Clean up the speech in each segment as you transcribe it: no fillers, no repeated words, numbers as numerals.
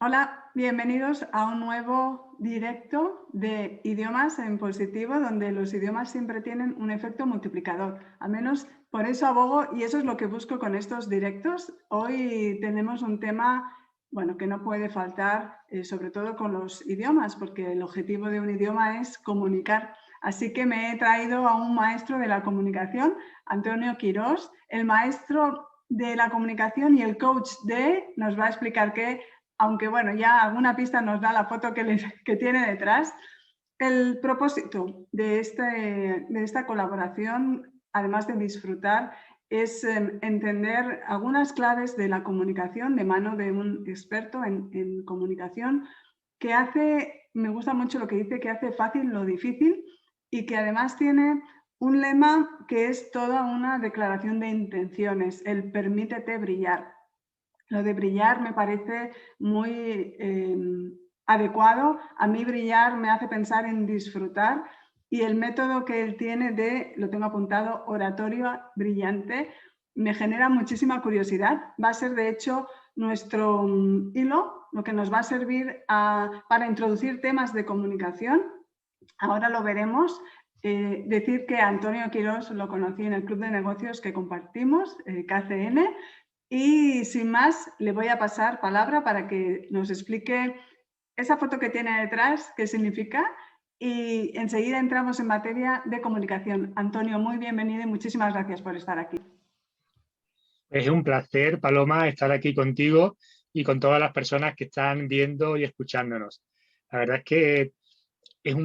Hola, bienvenidos a un nuevo directo de idiomas en positivo, donde los idiomas siempre tienen un efecto multiplicador. Al menos por eso abogo y eso es lo que busco con estos directos. Hoy tenemos un tema, bueno, que no puede faltar, sobre todo con los idiomas, porque el objetivo de un idioma es comunicar. Así que me he traído a un maestro de la comunicación, Antonio Quirós, el maestro de la comunicación y el coach nos va a explicar qué, aunque bueno, ya alguna pista nos da la foto que tiene detrás. El propósito de esta colaboración, además de disfrutar, es entender algunas claves de la comunicación de mano de un experto en comunicación que me gusta mucho lo que dice, que hace fácil lo difícil y que además tiene un lema que es toda una declaración de intenciones, el permítete brillar. Lo de brillar me parece muy adecuado. A mí brillar me hace pensar en disfrutar y el método que él tiene lo tengo apuntado, oratorio brillante, me genera muchísima curiosidad. Va a ser, de hecho, nuestro hilo, lo que nos va a servir para introducir temas de comunicación. Ahora lo veremos. Decir que Antonio Quirós lo conocí en el club de negocios que compartimos, KCN, y sin más, le voy a pasar palabra para que nos explique esa foto que tiene detrás, qué significa, y enseguida entramos en materia de comunicación. Antonio, muy bienvenido y muchísimas gracias por estar aquí. Es un placer, Paloma, estar aquí contigo y con todas las personas que están viendo y escuchándonos. La verdad es que es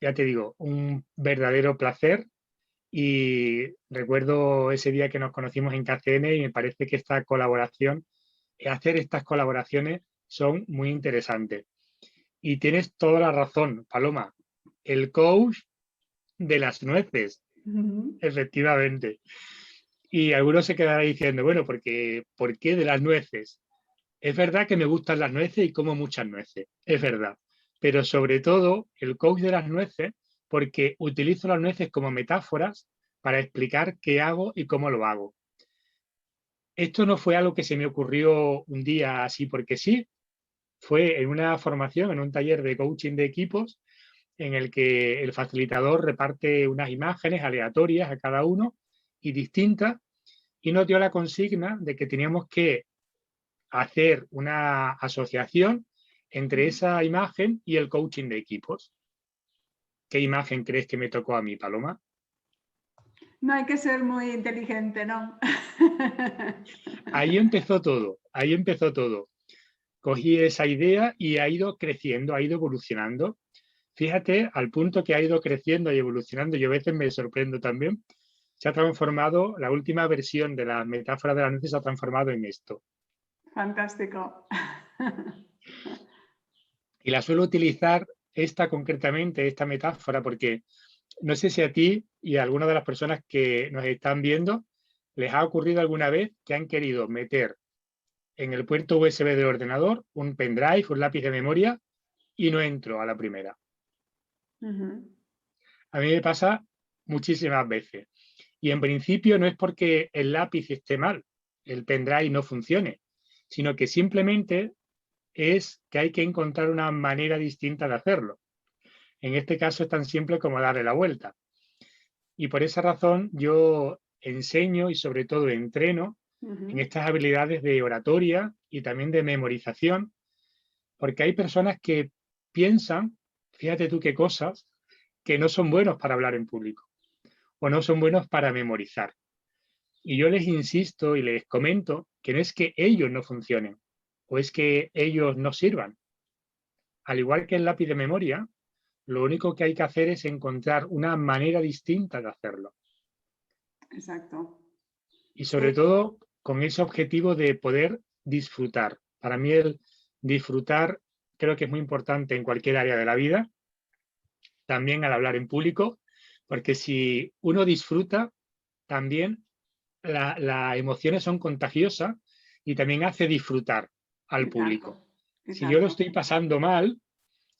ya te digo, un verdadero placer y recuerdo ese día que nos conocimos en KCN y me parece que hacer estas colaboraciones son muy interesantes. Y tienes toda la razón, Paloma, el coach de las nueces, efectivamente. Y algunos se quedarán diciendo, bueno, ¿por qué de las nueces? Es verdad que me gustan las nueces y como muchas nueces, es verdad. Pero sobre todo, el coach de las nueces, porque utilizo las nueces como metáforas para explicar qué hago y cómo lo hago. Esto no fue algo que se me ocurrió un día así porque sí, fue en una formación, en un taller de coaching de equipos, en el que el facilitador reparte unas imágenes aleatorias a cada uno y distintas, y nos dio la consigna de que teníamos que hacer una asociación entre esa imagen y el coaching de equipos. ¿Qué imagen crees que me tocó a mí, Paloma? No hay que ser muy inteligente, ¿no? Ahí empezó todo, ahí empezó todo. Cogí esa idea y ha ido creciendo, ha ido evolucionando. Fíjate, al punto que ha ido creciendo y evolucionando, yo a veces me sorprendo también, se ha transformado, la última versión de la metáfora de la nuez se ha transformado en esto. Fantástico. Y la suelo utilizar concretamente, esta metáfora, porque no sé si a ti y a alguna de las personas que nos están viendo les ha ocurrido alguna vez que han querido meter en el puerto USB del ordenador un pendrive, un lápiz de memoria y no entro a la primera. A mí me pasa muchísimas veces. Y en principio no es porque el lápiz esté mal, el pendrive no funcione, sino que simplemente es que hay que encontrar una manera distinta de hacerlo. En este caso es tan simple como darle la vuelta. Y por esa razón yo enseño y sobre todo entreno en estas habilidades de oratoria y también de memorización, porque hay personas que piensan, fíjate tú qué cosas, que no son buenos para hablar en público o no son buenos para memorizar. Y yo les insisto y les comento que no es que ellos no funcionen o es que ellos no sirvan. Al igual que el lápiz de memoria, lo único que hay que hacer es encontrar una manera distinta de hacerlo. Exacto. Y sobre todo con ese objetivo de poder disfrutar. Para mí el disfrutar creo que es muy importante en cualquier área de la vida, también al hablar en público, porque si uno disfruta, también las emociones son contagiosas y también hace disfrutar al Exacto. público. Si yo lo Exacto. estoy pasando mal,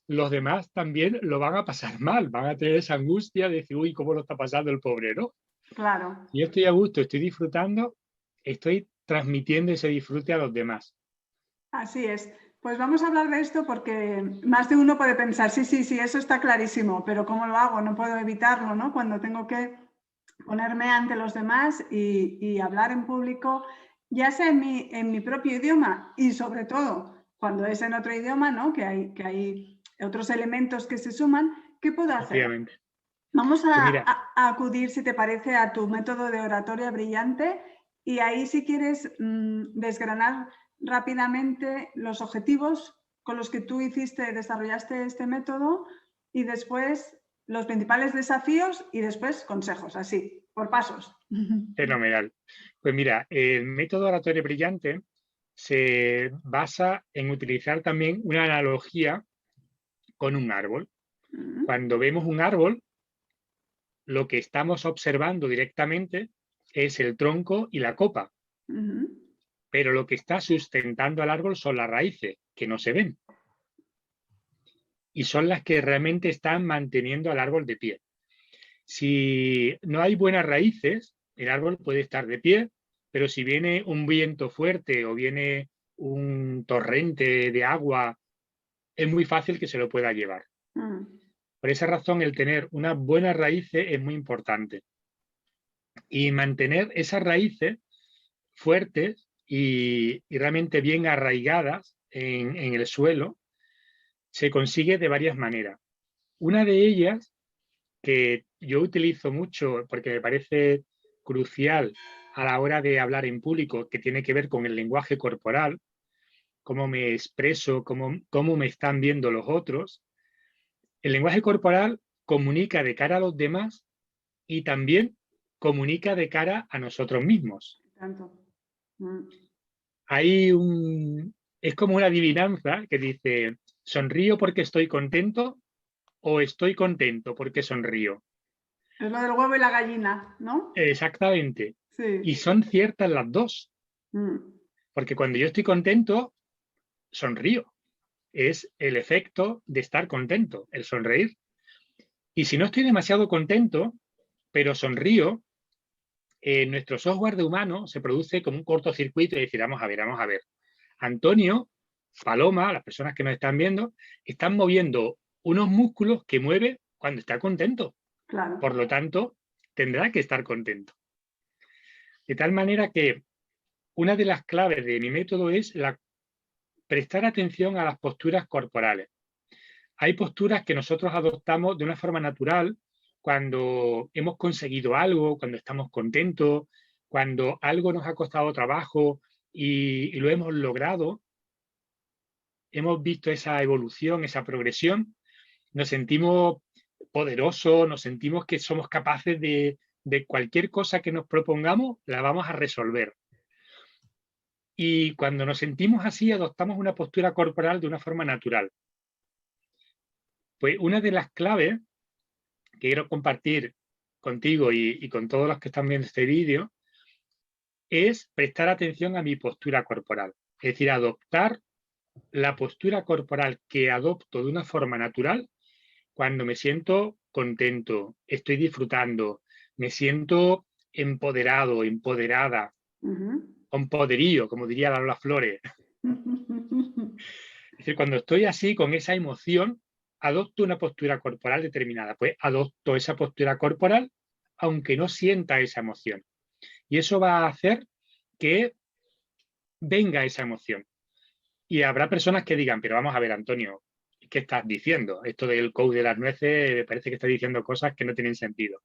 los demás también lo van a pasar mal, van a tener esa angustia de decir, uy, ¿cómo lo está pasando el pobre, no? Claro. Si yo estoy a gusto, estoy disfrutando, estoy transmitiendo ese disfrute a los demás. Así es. Pues vamos a hablar de esto porque más de uno puede pensar, sí, sí, sí, eso está clarísimo, pero ¿cómo lo hago? No puedo evitarlo, ¿no? Cuando tengo que ponerme ante los demás y hablar en público, ya sea en mi propio idioma y sobre todo cuando es en otro idioma, ¿no? Que hay otros elementos que se suman, ¿qué puedo hacer? Efectivamente. Vamos Pues mira, a acudir, si te parece, a tu método de oratoria brillante y ahí si quieres desgranar rápidamente los objetivos con los que tú desarrollaste este método y después los principales desafíos y después consejos, así, por pasos. fenomenal. Pues mira, el método oratorio brillante se basa en utilizar también una analogía con un árbol. Cuando vemos un árbol, lo que estamos observando directamente es el tronco y la copa, pero lo que está sustentando al árbol son las raíces, que no se ven, y son las que realmente están manteniendo al árbol de pie. Si no hay buenas raíces, el árbol puede estar de pie, pero si viene un viento fuerte o viene un torrente de agua, es muy fácil que se lo pueda llevar. Por esa razón, el tener unas buenas raíces es muy importante. Y mantener esas raíces fuertes y realmente bien arraigadas en el suelo se consigue de varias maneras. Una de ellas, que yo utilizo mucho porque me parece crucial a la hora de hablar en público, que tiene que ver con el lenguaje corporal, cómo me expreso, cómo me están viendo los otros. El lenguaje corporal comunica de cara a los demás y también comunica de cara a nosotros mismos. Tanto. Es como una adivinanza que dice, ¿sonrío porque estoy contento o estoy contento porque sonrío? Es lo del huevo y la gallina, ¿no? Exactamente. Sí. Y son ciertas las dos. Porque cuando yo estoy contento, sonrío. Es el efecto de estar contento, el sonreír. Y si no estoy demasiado contento, pero sonrío, en nuestro software de humano se produce como un cortocircuito y decir, vamos a ver. Antonio, Paloma, las personas que nos están viendo, están moviendo unos músculos que mueve cuando está contento. Claro. Por lo tanto, tendrá que estar contento. De tal manera que una de las claves de mi método es prestar atención a las posturas corporales. Hay posturas que nosotros adoptamos de una forma natural cuando hemos conseguido algo, cuando estamos contentos, cuando algo nos ha costado trabajo y lo hemos logrado. Hemos visto esa evolución, esa progresión, nos sentimos poderosos, nos sentimos que somos capaces de cualquier cosa que nos propongamos, la vamos a resolver. Y cuando nos sentimos así, adoptamos una postura corporal de una forma natural. Pues una de las claves que quiero compartir contigo y con todos los que están viendo este vídeo es prestar atención a mi postura corporal. Es decir, adoptar la postura corporal que adopto de una forma natural cuando me siento contento, estoy disfrutando, me siento empoderado, empoderada, con poderío, como diría Lola Flores. Es decir, cuando estoy así, con esa emoción, adopto una postura corporal determinada. Pues adopto esa postura corporal, aunque no sienta esa emoción. Y eso va a hacer que venga esa emoción. Y habrá personas que digan, pero vamos a ver, Antonio, ¿qué estás diciendo? Esto del coach de las nueces, me parece que estás diciendo cosas que no tienen sentido.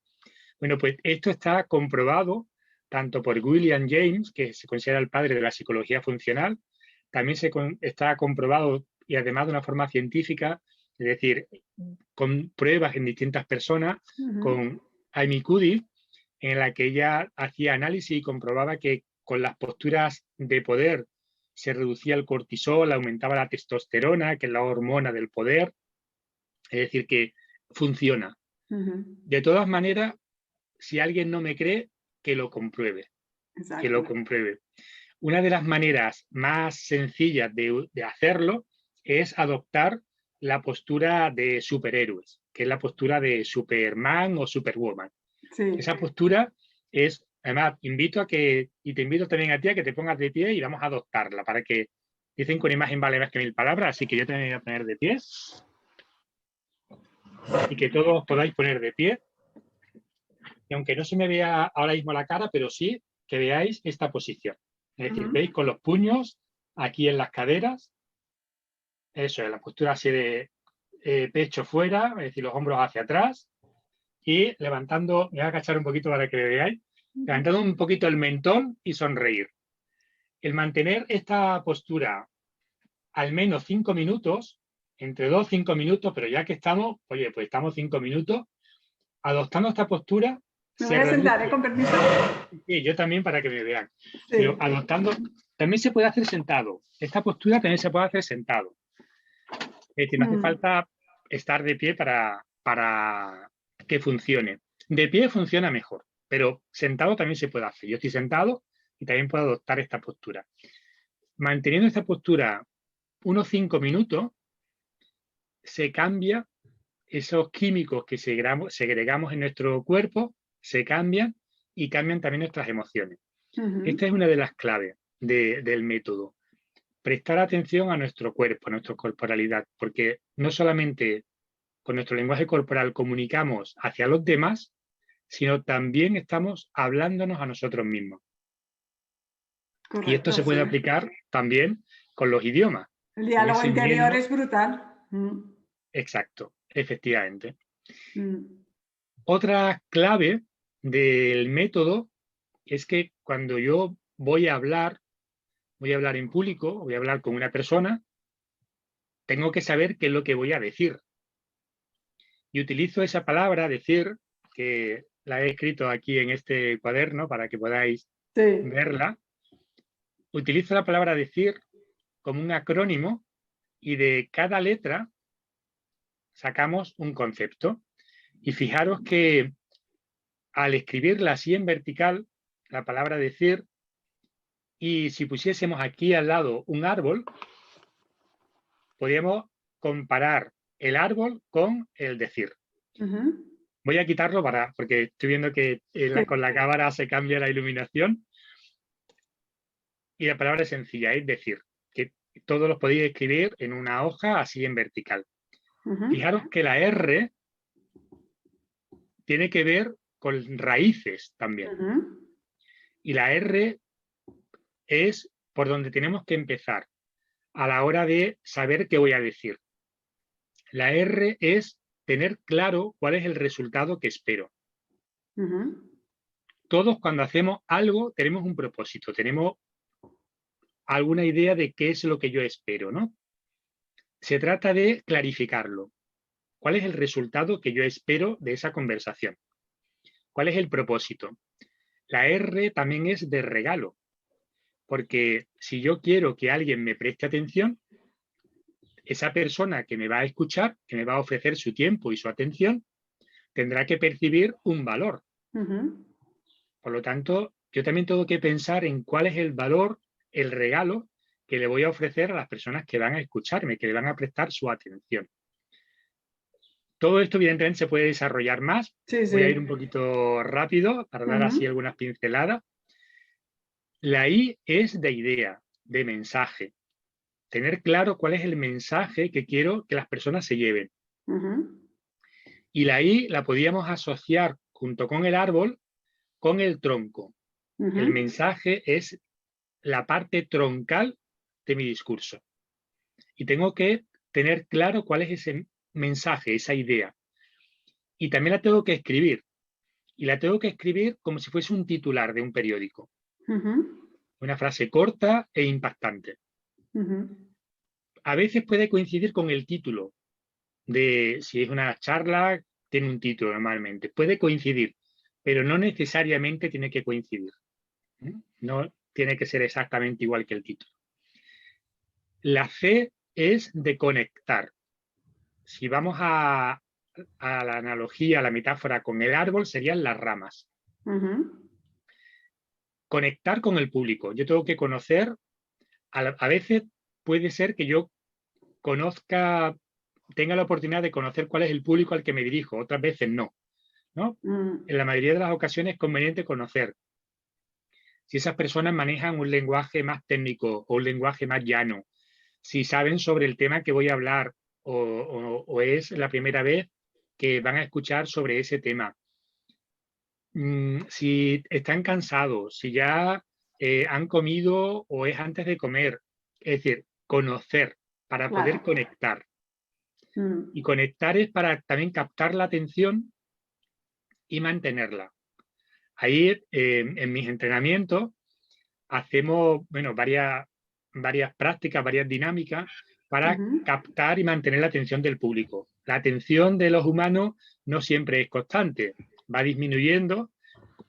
Bueno, pues esto está comprobado tanto por William James, que se considera el padre de la psicología funcional, también está comprobado y además de una forma científica, es decir, con pruebas en distintas personas, con Amy Cuddy, en la que ella hacía análisis y comprobaba que con las posturas de poder se reducía el cortisol, aumentaba la testosterona, que es la hormona del poder, es decir, que funciona. De todas maneras, si alguien no me cree, que lo compruebe. Exacto. Que lo compruebe. Una de las maneras más sencillas de hacerlo es adoptar la postura de superhéroes, que es la postura de Superman o Superwoman. Sí. Esa postura es, además, te invito también a ti a que te pongas de pie y vamos a adoptarla para que Dicen que una imagen vale más que 1000 palabras, así que yo también me voy a poner de pie. Y que todos os podáis poner de pie. Y aunque no se me vea ahora mismo la cara, pero sí que veáis esta posición. Es decir, veis con los puños aquí en las caderas. Eso es, la postura así de pecho fuera, es decir, los hombros hacia atrás. Y levantando, me voy a agachar un poquito para que me veáis, levantando un poquito el mentón y sonreír. El mantener esta postura al menos 5 minutos, entre 2 y 5 minutos, pero ya que estamos, oye, pues estamos 5 minutos, adoptando esta postura. Me voy a sentar, con permiso. Sí, yo también para que me vean. Sí. Pero adoptando, también se puede hacer sentado. Esta postura también se puede hacer sentado. Es decir, no hace falta estar de pie para que funcione. De pie funciona mejor, pero sentado también se puede hacer. Yo estoy sentado y también puedo adoptar esta postura. Manteniendo esta postura unos 5 minutos, se cambia esos químicos que segregamos en nuestro cuerpo, se cambian y cambian también nuestras emociones. Esta es una de las claves del método. Prestar atención a nuestro cuerpo, a nuestra corporalidad, porque no solamente con nuestro lenguaje corporal comunicamos hacia los demás, sino también estamos hablándonos a nosotros mismos. Correcto, y esto se puede aplicar también con los idiomas. El diálogo interior es brutal. Exacto, efectivamente. Otra clave del método es que cuando yo voy a hablar en público, voy a hablar con una persona, tengo que saber qué es lo que voy a decir. Y utilizo esa palabra, decir, que la he escrito aquí en este cuaderno para que podáis verla. Utilizo la palabra decir como un acrónimo y de cada letra sacamos un concepto. Y fijaros que al escribirla así en vertical, la palabra decir, y si pusiésemos aquí al lado un árbol, podríamos comparar el árbol con el decir. Voy a quitarlo porque estoy viendo que con la cámara se cambia la iluminación. Y la palabra es sencilla, es decir, que todos los podéis escribir en una hoja así en vertical. Fijaros que la R tiene que ver con raíces también. Y la R es por donde tenemos que empezar a la hora de saber qué voy a decir. La R es tener claro cuál es el resultado que espero. Todos cuando hacemos algo tenemos un propósito, tenemos alguna idea de qué es lo que yo espero, ¿no? Se trata de clarificarlo. ¿Cuál es el resultado que yo espero de esa conversación? ¿Cuál es el propósito? La R también es de regalo, porque si yo quiero que alguien me preste atención, esa persona que me va a escuchar, que me va a ofrecer su tiempo y su atención, tendrá que percibir un valor. Por lo tanto, yo también tengo que pensar en cuál es el valor, el regalo que le voy a ofrecer a las personas que van a escucharme, que le van a prestar su atención. Todo esto, evidentemente, se puede desarrollar más. Voy a ir un poquito rápido para dar así algunas pinceladas. La I es de idea, de mensaje. Tener claro cuál es el mensaje que quiero que las personas se lleven. Y la I la podíamos asociar junto con el árbol con el tronco. El mensaje es la parte troncal de mi discurso. Y tengo que tener claro cuál es ese mensaje, esa idea. Y también la tengo que escribir. Y la tengo que escribir como si fuese un titular de un periódico. Una frase corta e impactante. A veces puede coincidir con el título. Si es una charla, tiene un título normalmente. Puede coincidir, pero no necesariamente tiene que coincidir. No tiene que ser exactamente igual que el título. La C es de conectar. Si vamos a la analogía, a la metáfora con el árbol, serían las ramas. Conectar con el público. Yo tengo que conocer, a veces puede ser que yo tenga la oportunidad de conocer cuál es el público al que me dirijo, otras veces no. En la mayoría de las ocasiones es conveniente conocer si esas personas manejan un lenguaje más técnico o un lenguaje más llano, si saben sobre el tema que voy a hablar o es la primera vez que van a escuchar sobre ese tema. Si están cansados, si ya han comido o es antes de comer. Es decir, conocer para poder Claro. conectar. Mm. Y conectar es para también captar la atención y mantenerla. Ahí, en mis entrenamientos, hacemos varias prácticas, varias dinámicas para Ujú. captar y mantener la atención del público. La atención de los humanos no siempre es constante, va disminuyendo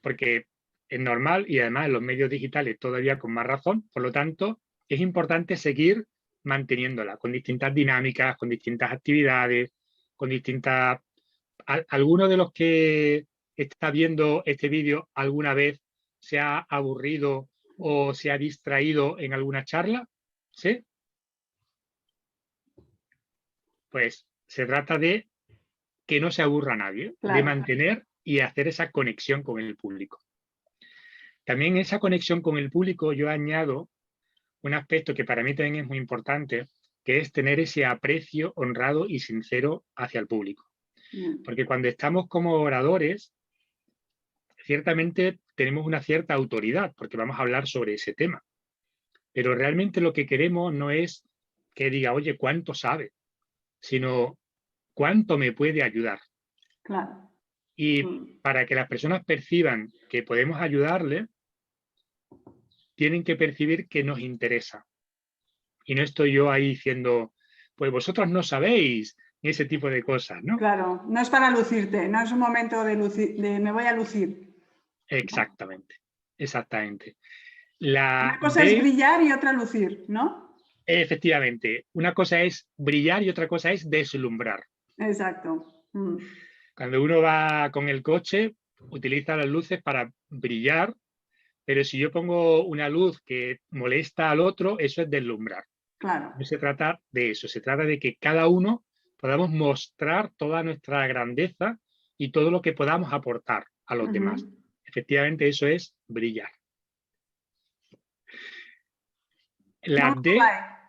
porque es normal y además en los medios digitales todavía con más razón. Por lo tanto, es importante seguir manteniéndola con distintas dinámicas, con distintas actividades, con distintas... ¿Alguno de los que está viendo este vídeo alguna vez se ha aburrido o se ha distraído en alguna charla? ¿Sí? Pues se trata de que no se aburra nadie, de Claro. mantener y hacer esa conexión con el público. También esa conexión con el público yo añado un aspecto que para mí también es muy importante, que es tener ese aprecio honrado y sincero hacia el público. Mm. Porque cuando estamos como oradores, ciertamente tenemos una cierta autoridad, porque vamos a hablar sobre ese tema. Pero realmente lo que queremos no es que diga, oye, ¿cuánto sabe? Sino, ¿cuánto me puede ayudar? Claro. Y Mm. para que las personas perciban que podemos ayudarle, tienen que percibir que nos interesa. Y no estoy yo ahí diciendo, pues vosotros no sabéis, ni ese tipo de cosas, ¿no? Claro, no es para lucirte, no es un momento de me voy a lucir. No. Exactamente, exactamente. La Una cosa es D, brillar y otra lucir, ¿no? efectivamente, una cosa es brillar y otra cosa es deslumbrar. Exacto. Mm. Cuando uno va con el coche, utiliza las luces para brillar, pero si yo pongo una luz que molesta al otro, eso es deslumbrar. Claro. No se trata de eso, se trata de que cada uno podamos mostrar toda nuestra grandeza y todo lo que podamos aportar a los demás. Ujú. Efectivamente, eso es brillar. La Vamos con D, la E.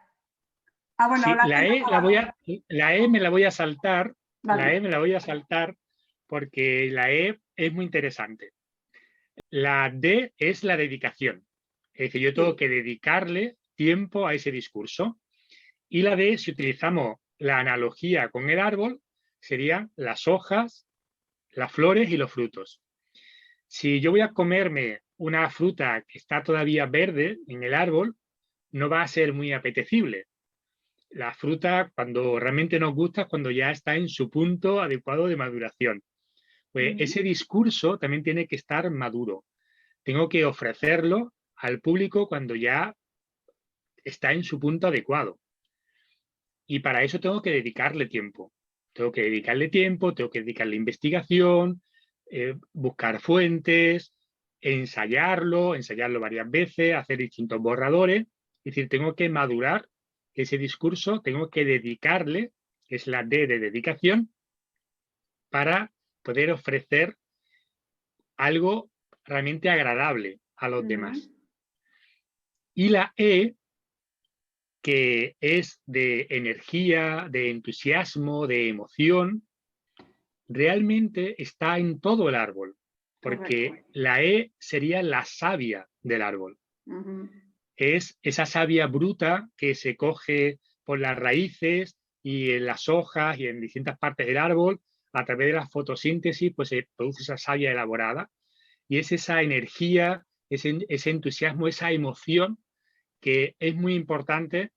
Ah, bueno, sí, la C más abajo. la E me la voy a saltar, la Vale. E me la voy a saltar porque la E es muy interesante. La D es la dedicación. Es decir, yo tengo Sí. que dedicarle tiempo a ese discurso. Y la D, si utilizamos la analogía con el árbol, serían las hojas, las flores y los frutos. Si yo voy a comerme una fruta que está todavía verde en el árbol, no va a ser muy apetecible. La fruta, cuando realmente nos gusta, es cuando ya está en su punto adecuado de maduración. Pues Ujú. ese discurso también tiene que estar maduro. Tengo que ofrecerlo al público cuando ya está en su punto adecuado. Y para eso tengo que dedicarle tiempo. Tengo que dedicarle tiempo, tengo que dedicarle investigación, buscar fuentes, ensayarlo varias veces, hacer distintos borradores. Es decir, tengo que madurar ese discurso, tengo que dedicarle, que es la D de dedicación, para poder ofrecer algo realmente agradable a los Ujú. demás. Y la E, que es de energía, de entusiasmo, de emoción, realmente está en todo el árbol, Correcto. porque la E sería la savia del árbol. Ujú. Es esa savia bruta que se coge por las raíces y en las hojas y en distintas partes del árbol. A través de la fotosíntesis, pues se produce esa savia elaborada y es esa energía, ese entusiasmo, esa emoción que es muy importante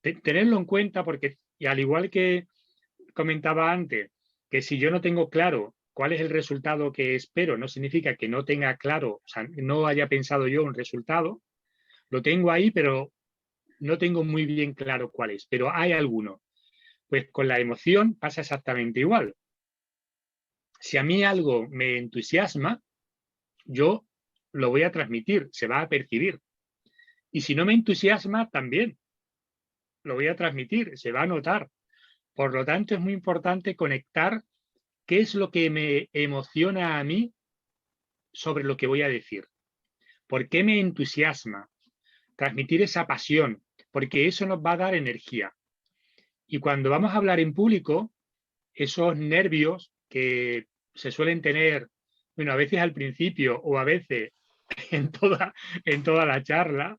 tenerlo en cuenta porque, y al igual que comentaba antes, que si yo no tengo claro cuál es el resultado que espero, no significa que no tenga claro, o sea, no haya pensado yo un resultado, lo tengo ahí, pero no tengo muy bien claro cuál es, pero hay alguno. Pues con la emoción pasa exactamente igual. Si a mí algo me entusiasma, yo lo voy a transmitir, se va a percibir. Y si no me entusiasma, también lo voy a transmitir, se va a notar. Por lo tanto, es muy importante conectar qué es lo que me emociona a mí sobre lo que voy a decir. ¿Por qué me entusiasma? Transmitir esa pasión, porque eso nos va a dar energía. Y cuando vamos a hablar en público, esos nervios que se suelen tener, bueno, a veces al principio o a veces en toda la charla,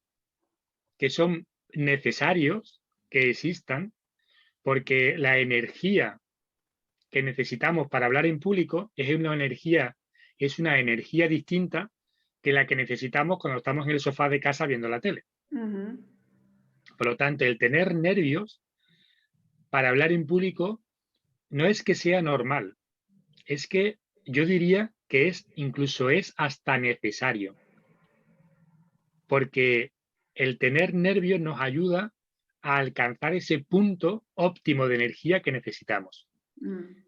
que son necesarios que existan, porque la energía que necesitamos para hablar en público es una energía distinta que la que necesitamos cuando estamos en el sofá de casa viendo la tele. Por lo tanto, el tener nervios para hablar en público no es que sea normal, es que yo diría que incluso es hasta necesario, porque el tener nervios nos ayuda a alcanzar ese punto óptimo de energía que necesitamos.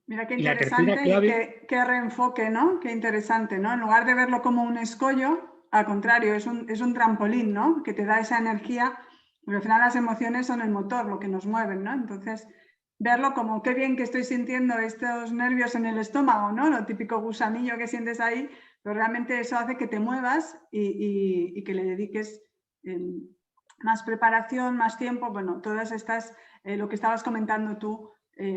Mira qué Y la tercera interesante clave, y qué reenfoque, ¿no? Qué interesante, ¿no? En lugar de verlo como un escollo, al contrario, es un trampolín, ¿no? Que te da esa energía, porque al final las emociones son el motor, lo que nos mueven, ¿no? Entonces, verlo como qué bien que estoy sintiendo estos nervios en el estómago, ¿no? Lo típico gusanillo que sientes ahí, pero realmente eso hace que te muevas y que le dediques más preparación, más tiempo, bueno, todas estas, lo que estabas comentando tú,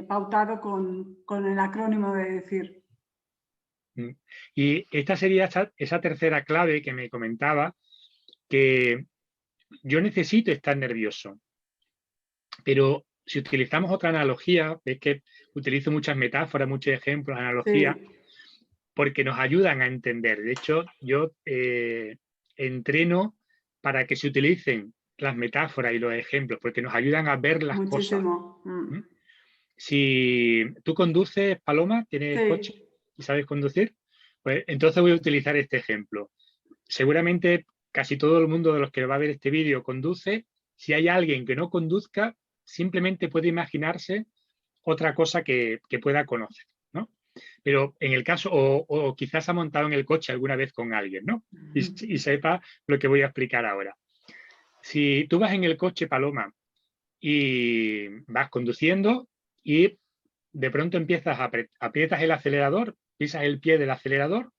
pautado con el acrónimo de decir. y esta sería esa tercera clave que me comentaba, que yo necesito estar nervioso, pero si utilizamos otra analogía, es que utilizo muchas metáforas, muchos ejemplos, analogías, Sí. porque nos ayudan a entender. De hecho, yo entreno para que se utilicen las metáforas y los ejemplos, porque nos ayudan a ver las cosas. Muchísimo. Si tú conduces, Paloma, tienes coche Sí. y sabes conducir, pues entonces voy a utilizar este ejemplo. Seguramente casi todo el mundo de los que va a ver este vídeo conduce. Si hay alguien que no conduzca, simplemente puede imaginarse otra cosa que pueda conocer, ¿no? Pero en el caso, o quizás ha montado en el coche alguna vez con alguien, ¿no? Y sepa lo que voy a explicar ahora. Si tú vas en el coche, Paloma, y vas conduciendo y de pronto aprietas el acelerador, pisas el pie del acelerador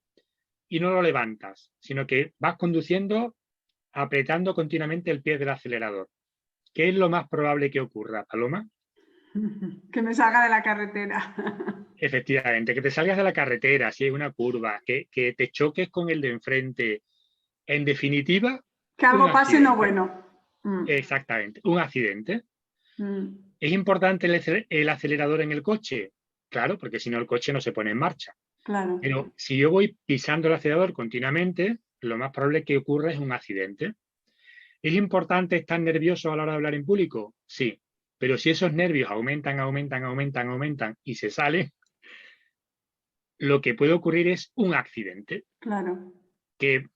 y no lo levantas, sino que vas conduciendo apretando continuamente el pie del acelerador. ¿Qué es lo más probable que ocurra, Paloma? Que me salga de la carretera. Efectivamente, que te salgas de la carretera, si hay una curva, que te choques con el de enfrente. En definitiva, Que un algo pase no accidente. bueno. Exactamente, un accidente. Mm. ¿Es importante el acelerador en el coche? Claro, porque si no el coche no se pone en marcha. Claro. Pero si yo voy pisando el acelerador continuamente, lo más probable que ocurra es un accidente. ¿Es importante estar nervioso a la hora de hablar en público? Sí, pero si esos nervios aumentan y se salen, lo que puede ocurrir es un accidente. Claro. Que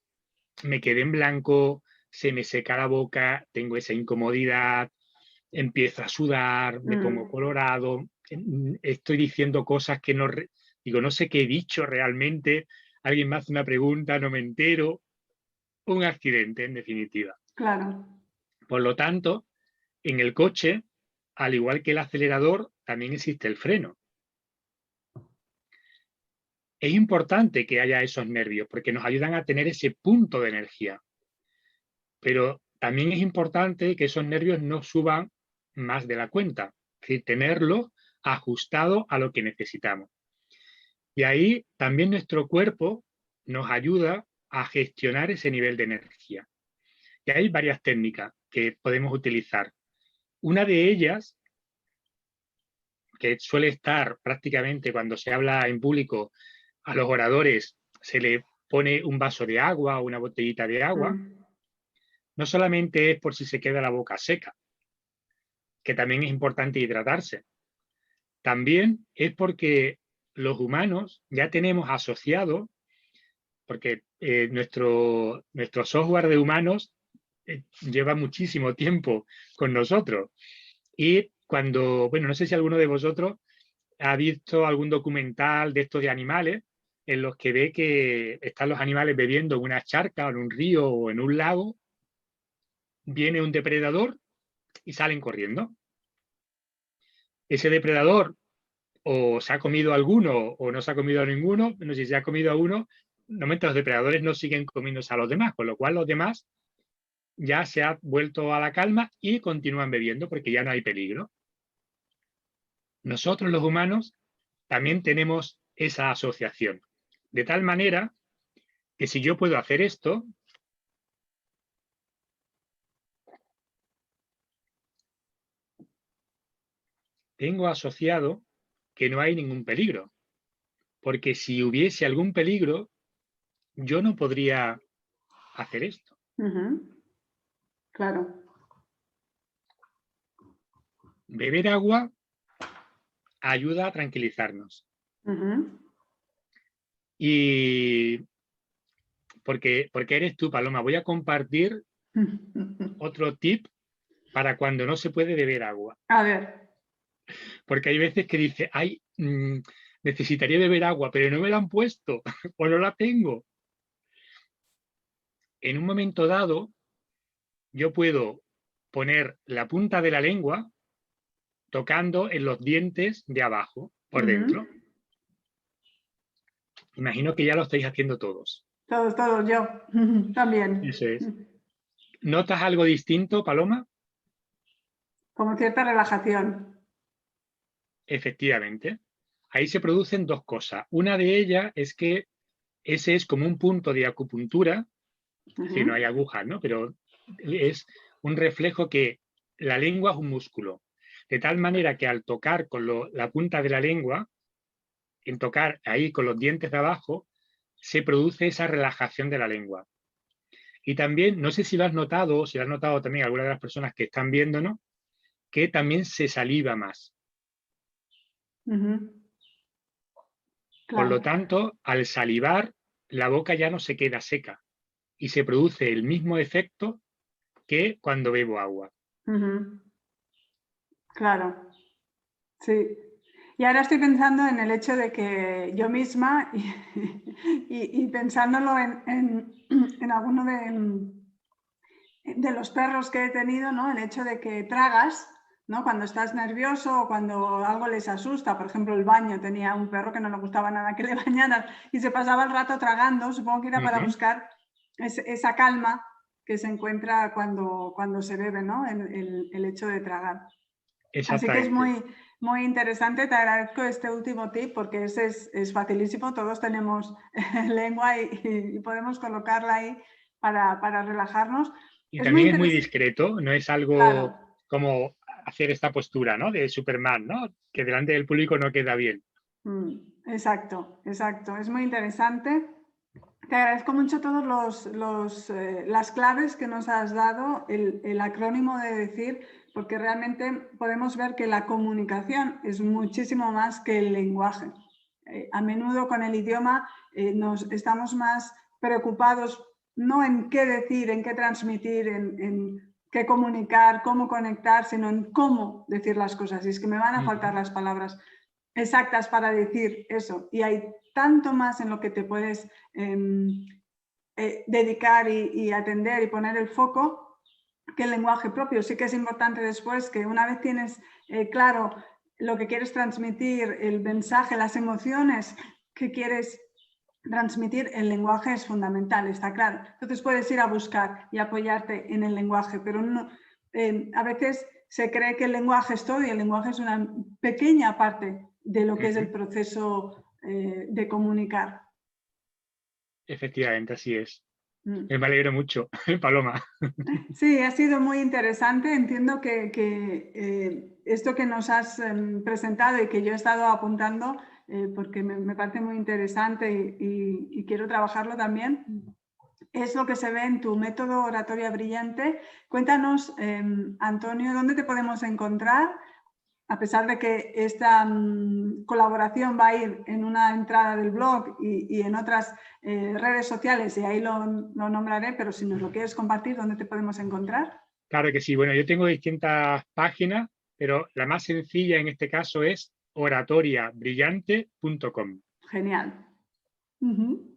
me quedé en blanco, se me seca la boca, tengo esa incomodidad, empiezo a sudar, me pongo colorado, estoy diciendo cosas que digo, no sé qué he dicho realmente, alguien me hace una pregunta, no me entero. Un accidente, en definitiva. Claro. Por lo tanto, en el coche, al igual que el acelerador, también existe el freno. Es importante que haya esos nervios porque nos ayudan a tener ese punto de energía. Pero también es importante que esos nervios no suban más de la cuenta, es decir, tenerlo ajustado a lo que necesitamos. Y ahí también nuestro cuerpo nos ayuda a gestionar ese nivel de energía. Y hay varias técnicas que podemos utilizar. Una de ellas, que suele estar prácticamente cuando se habla en público, a los oradores se le pone un vaso de agua o una botellita de agua, no solamente es por si se queda la boca seca, que también es importante hidratarse. También es porque los humanos ya tenemos asociado, porque nuestro software de humanos lleva muchísimo tiempo con nosotros. Y cuando, bueno, no sé si alguno de vosotros ha visto algún documental de estos de animales en los que ve que están los animales bebiendo en una charca o en un río o en un lago, viene un depredador y salen corriendo. Ese depredador o se ha comido alguno o no se ha comido a ninguno, no sé si se ha comido a uno, normalmente los depredadores no siguen comiéndose a los demás, con lo cual los demás ya se ha vuelto a la calma y continúan bebiendo porque ya no hay peligro. Nosotros los humanos también tenemos esa asociación. De tal manera que si yo puedo hacer esto, tengo asociado que no hay ningún peligro. Porque si hubiese algún peligro, yo no podría hacer esto. Claro. Beber agua ayuda a tranquilizarnos. Y porque eres tú, Paloma, voy a compartir otro tip para cuando no se puede beber agua. A ver. Porque hay veces que dice, ay, necesitaría beber agua, pero no me la han puesto o no la tengo. En un momento dado, yo puedo poner la punta de la lengua tocando en los dientes de abajo, por dentro. Imagino que ya lo estáis haciendo todos. Todos, yo también. Eso es. ¿Notas algo distinto, Paloma? Como cierta relajación. Efectivamente. Ahí se producen dos cosas. Una de ellas es que ese es como un punto de acupuntura, si no hay agujas, ¿no? Pero es un reflejo que la lengua es un músculo. De tal manera que al tocar con la punta de la lengua, en tocar ahí con los dientes de abajo, se produce esa relajación de la lengua. Y también, no sé si lo has notado, o si lo has notado también algunas de las personas que están viéndonos, que también se saliva más. Claro. Por lo tanto, al salivar, la boca ya no se queda seca y se produce el mismo efecto que cuando bebo agua. Claro, sí. Y ahora estoy pensando en el hecho de que yo misma, y pensándolo en alguno de los perros que he tenido, ¿no? El hecho de que tragas, ¿no? Cuando estás nervioso o cuando algo les asusta, por ejemplo el baño, tenía un perro que no le gustaba nada que le bañaran y se pasaba el rato tragando, supongo que era para buscar esa calma que se encuentra cuando se bebe, ¿no? El hecho de tragar. Así que es muy interesante, te agradezco este último tip porque ese es facilísimo, todos tenemos lengua y podemos colocarla ahí para relajarnos. Y también es muy discreto, no es algo claro. como hacer esta postura, ¿no? De Superman, ¿no? Que delante del público no queda bien. Exacto, exacto. Es muy interesante. Te agradezco mucho todas las claves que nos has dado, el acrónimo de decir, porque realmente podemos ver que la comunicación es muchísimo más que el lenguaje. A menudo con el idioma estamos más preocupados no en qué decir, en qué transmitir, en qué comunicar, cómo conectar, sino en cómo decir las cosas. Y es que me van a faltar las palabras exactas para decir eso. Y hay tanto más en lo que te puedes dedicar y atender y poner el foco que el lenguaje propio. Sí que es importante después que una vez tienes claro lo que quieres transmitir, el mensaje, las emociones que quieres transmitir, el lenguaje es fundamental, está claro. Entonces puedes ir a buscar y apoyarte en el lenguaje, pero no, a veces se cree que el lenguaje es todo y el lenguaje es una pequeña parte de lo que es el proceso de comunicar. Efectivamente, así es. Me alegro mucho, Paloma. Sí, ha sido muy interesante. Entiendo que esto que nos has presentado y que yo he estado apuntando, porque me parece muy interesante y quiero trabajarlo también, es lo que se ve en tu método Oratoria Brillante. Cuéntanos, Antonio, ¿dónde te podemos encontrar? A pesar de que esta colaboración va a ir en una entrada del blog y en otras redes sociales, y ahí lo nombraré, pero si nos lo quieres compartir, ¿dónde te podemos encontrar? Claro que sí. Bueno, yo tengo distintas páginas, pero la más sencilla en este caso es oratoriabrillante.com. Genial.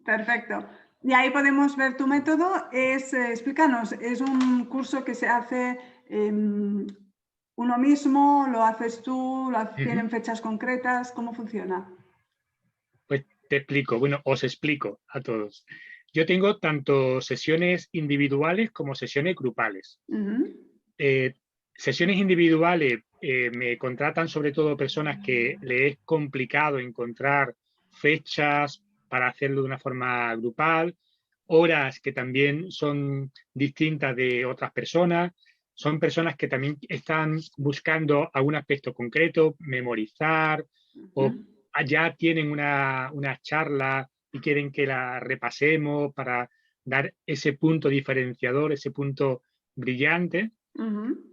Perfecto. Y ahí podemos ver tu método. Explícanos, ¿es un curso que se hace uno mismo? ¿Lo haces tú? ¿Tienen fechas concretas? ¿Cómo funciona? Pues te explico, bueno, os explico a todos. yo tengo tanto sesiones individuales como sesiones grupales. Sesiones individuales me contratan sobre todo personas que les es complicado encontrar fechas para hacerlo de una forma grupal, horas que también son distintas de otras personas. Son personas que también están buscando algún aspecto concreto, memorizar, o ya tienen una charla y quieren que la repasemos para dar ese punto diferenciador, ese punto brillante.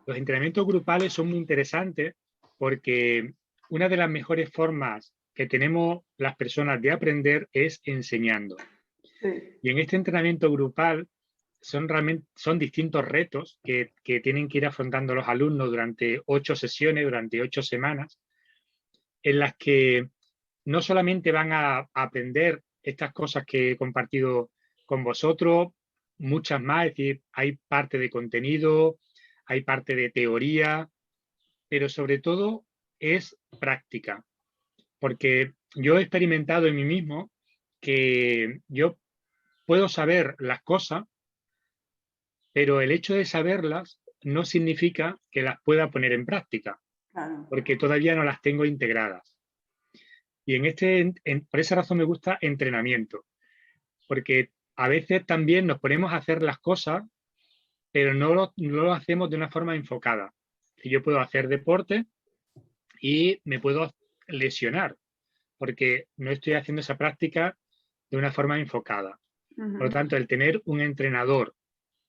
Los entrenamientos grupales son muy interesantes porque una de las mejores formas que tenemos las personas de aprender es enseñando. Sí. Y en este entrenamiento grupal son distintos retos que tienen que ir afrontando los alumnos durante 8 sesiones, durante 8 semanas, en las que no solamente van a aprender estas cosas que he compartido con vosotros, muchas más, es decir, hay parte de contenido, hay parte de teoría, pero sobre todo es práctica. Porque yo he experimentado en mí mismo que yo puedo saber las cosas, pero el hecho de saberlas no significa que las pueda poner en práctica, porque todavía no las tengo integradas. Y por esa razón me gusta entrenamiento, porque a veces también nos ponemos a hacer las cosas, pero no lo hacemos de una forma enfocada. Si yo puedo hacer deporte y me puedo lesionar, porque no estoy haciendo esa práctica de una forma enfocada. Por lo tanto, el tener un entrenador,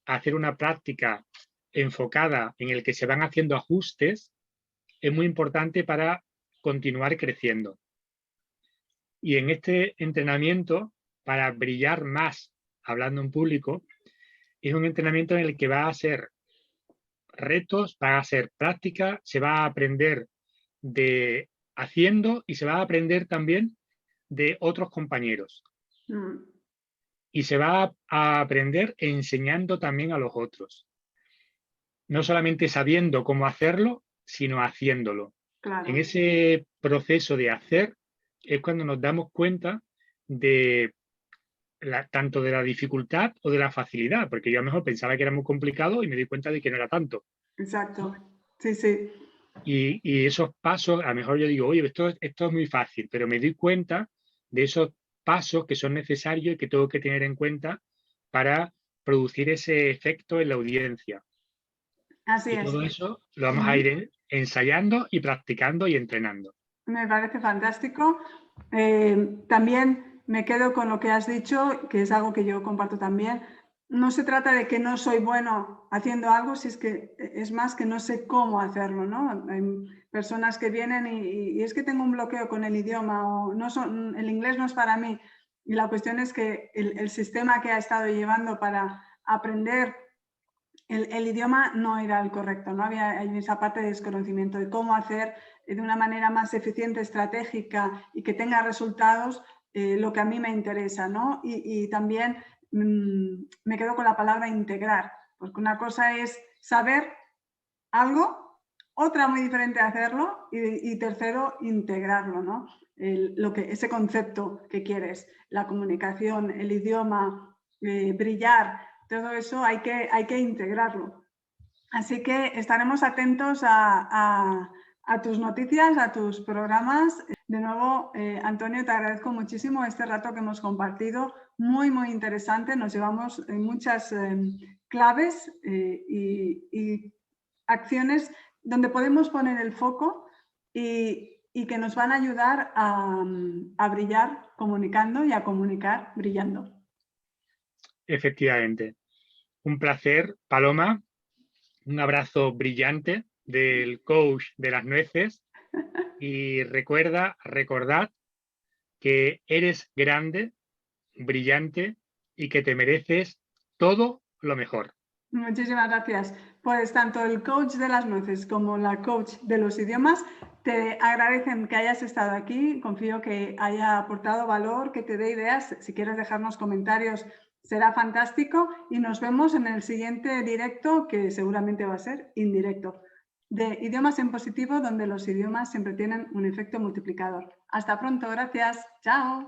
hacer una práctica enfocada en el que se van haciendo ajustes, es muy importante para continuar creciendo. Y en este entrenamiento, para brillar más hablando en público, es un entrenamiento en el que va a ser retos, va a ser práctica, se va a aprender de haciendo y se va a aprender también de otros compañeros. Y se va a aprender enseñando también a los otros. No solamente sabiendo cómo hacerlo, sino haciéndolo. Claro. En ese proceso de hacer es cuando nos damos cuenta de tanto de la dificultad o de la facilidad, porque yo a lo mejor pensaba que era muy complicado y me di cuenta de que no era tanto. Exacto, sí, sí. Y esos pasos, a lo mejor yo digo, oye, esto es muy fácil, pero me doy cuenta de esos pasos que son necesarios y que tengo que tener en cuenta para producir ese efecto en la audiencia. Así y es. Todo eso lo vamos a ir ensayando y practicando y entrenando. Me parece fantástico. También me quedo con lo que has dicho, que es algo que yo comparto también. No se trata de que no soy bueno haciendo algo, si es que es más que no sé cómo hacerlo, ¿no? Hay personas que vienen y es que tengo un bloqueo con el idioma o el inglés no es para mí. Y la cuestión es que el sistema que ha estado llevando para aprender el idioma no era el correcto, ¿no? Había esa parte de desconocimiento de cómo hacer de una manera más eficiente, estratégica y que tenga resultados lo que a mí me interesa, ¿no? Y también me quedo con la palabra integrar, porque una cosa es saber algo, otra muy diferente hacerlo y tercero, integrarlo, ¿no? Ese concepto que quieres, la comunicación, el idioma, brillar, todo eso hay que integrarlo. Así que estaremos atentos a tus noticias, a tus programas. De nuevo, Antonio, te agradezco muchísimo este rato que hemos compartido. Muy, muy interesante. Nos llevamos muchas claves y acciones donde podemos poner el foco y que nos van a ayudar a brillar comunicando y a comunicar brillando. Efectivamente. Un placer, Paloma. Un abrazo brillante del coach de las nueces. Y recordad que eres grande, brillante y que te mereces todo lo mejor. Muchísimas gracias. Pues tanto el coach de las nueces como la coach de los idiomas te agradecen que hayas estado aquí. Confío que haya aportado valor, que te dé ideas. Si quieres dejarnos comentarios, será fantástico. Y nos vemos en el siguiente directo, que seguramente va a ser indirecto, de Idiomas en Positivo, donde los idiomas siempre tienen un efecto multiplicador. Hasta pronto. Gracias. Chao.